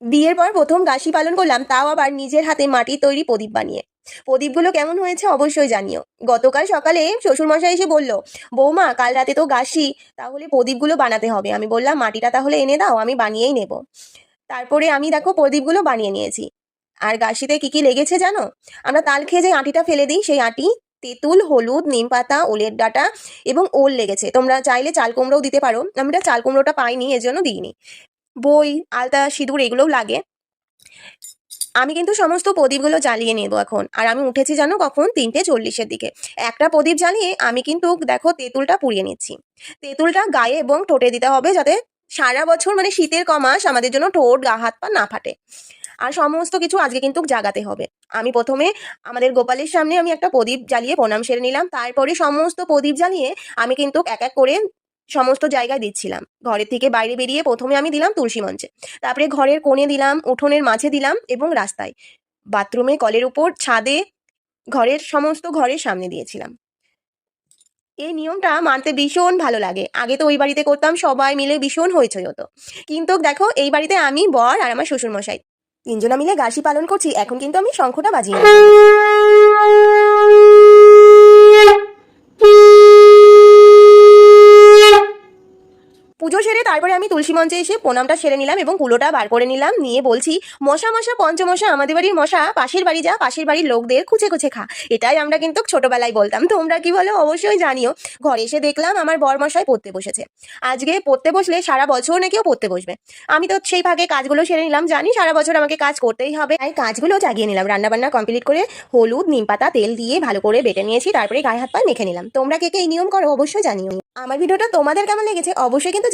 বিয়ের পর প্রথম গাছি পালন করলাম, তাও আবার নিজের হাতে মাটির তৈরি প্রদীপ বানিয়ে। প্রদীপগুলো কেমন হয়েছে অবশ্যই জানিও। গতকাল সকালে শ্বশুরমশাই এসে বলল, বৌমা কাল রাতে তো গাছি, তাহলে প্রদীপগুলো বানাতে হবে। আমি বললাম মাটিটা তাহলে এনে দাও, আমি বানিয়েই নেব। তারপরে আমি দেখো প্রদীপগুলো বানিয়ে নিয়েছি। আর গাছিতে কি কি লেগেছে জানো? আমরা তাল খেয়ে যে আটিটা ফেলে দিই, সেই আটি, তেঁতুল, হলুদ, নিম পাতা, ওলের ডাঁটা এবং ওল লেগেছে। তোমরা চাইলে চাল কুমড়োও দিতে পারো, আমরা চাল কুমড়োটা পাইনি, এর জন্য দিইনি। বই, আলতা, সিঁদুর এগুলোও লাগে। আমি কিন্তু সমস্ত প্রদীপগুলো জ্বালিয়ে নেবো এখন। আর আমি উঠেছি জানো কখন? 3:40-এর দিকে। একটা প্রদীপ জ্বালিয়ে আমি কিন্তু দেখো তেঁতুলটা পুড়িয়ে নিচ্ছি। তেঁতুলটা গায়ে এবং ঠোঁটে দিতে হবে, যাতে সারা বছর মানে শীতের কমাস আমাদের জন্য ঠোঁট, গা হাত পা না ফাটে। আর সমস্ত কিছু আজকে কিন্তু জাগাতে হবে। আমি প্রথমে আমাদের গোপালের সামনে আমি একটা প্রদীপ জ্বালিয়ে প্রণাম সেরে নিলাম। তারপরে সমস্ত প্রদীপ জ্বালিয়ে আমি কিন্তু এক এক করে সমস্ত জায়গায় দিচ্ছিলাম। ঘরের থেকে বাইরে বেরিয়ে প্রথমে আমি দিলাম তুলসী মঞ্চে, তারপরে ঘরের কোণে দিলাম, উঠোনের মাঝে দিলাম এবং রাস্তায়, বাথরুমে, কলের উপর, ছাদে, ঘরের সমস্ত ঘরের সামনে দিয়েছিলাম। এই নিয়মটা মানতে ভীষণ ভালো লাগে। আগে তো ওই বাড়িতে করতাম, সবাই মিলে ভীষণ হইচই হতো। কিন্তু দেখো এই বাড়িতে আমি, বর আর আমার শ্বশুরমশাই তিনজনা মিলে গাছি পালন করছি। এখন কিন্তু আমি শঙ্খটা বাজিয়ে নেব। পুজো সেরে তারপরে আমি তুলসী মঞ্চে এসে প্রণামটা সেরে নিলাম এবং কুলোটা বার করে নিলাম। নিয়ে বলছি, মশা মশা পঞ্চমশা, আমাদের বাড়ির মশা পাশের বাড়ি যা, পাশের বাড়ির লোকদের খুঁচে খুঁচে খা। এটাই আমরা কিন্তু ছোটবেলায় বলতাম। তোমরা কি বলো অবশ্যই জানিও। ঘরে এসে দেখলাম আমার বরমশাই পড়তে বসেছে। আজকে পড়তে বসলে সারা বছর নাকি ও পড়তে বসবে। আমি তো সেই ভাগে কাজগুলো সেরে নিলাম, জানি সারা বছর আমাকে কাজ করতেই হবে, তাই কাজগুলো জাগিয়ে নিলাম। রান্নাবান্না কমপ্লিট করে হলুদ, নিম পাতা, তেল দিয়ে ভালো করে বেটে নিয়েছি। তারপরে গায়ে হাত পা মেখে নিলাম। তোমরা কে কে এই নিয়ম করো অবশ্যই জানিও। আমার ভিডিওটা তোমাদের কেমন লেগেছে অবশ্যই কিন্তু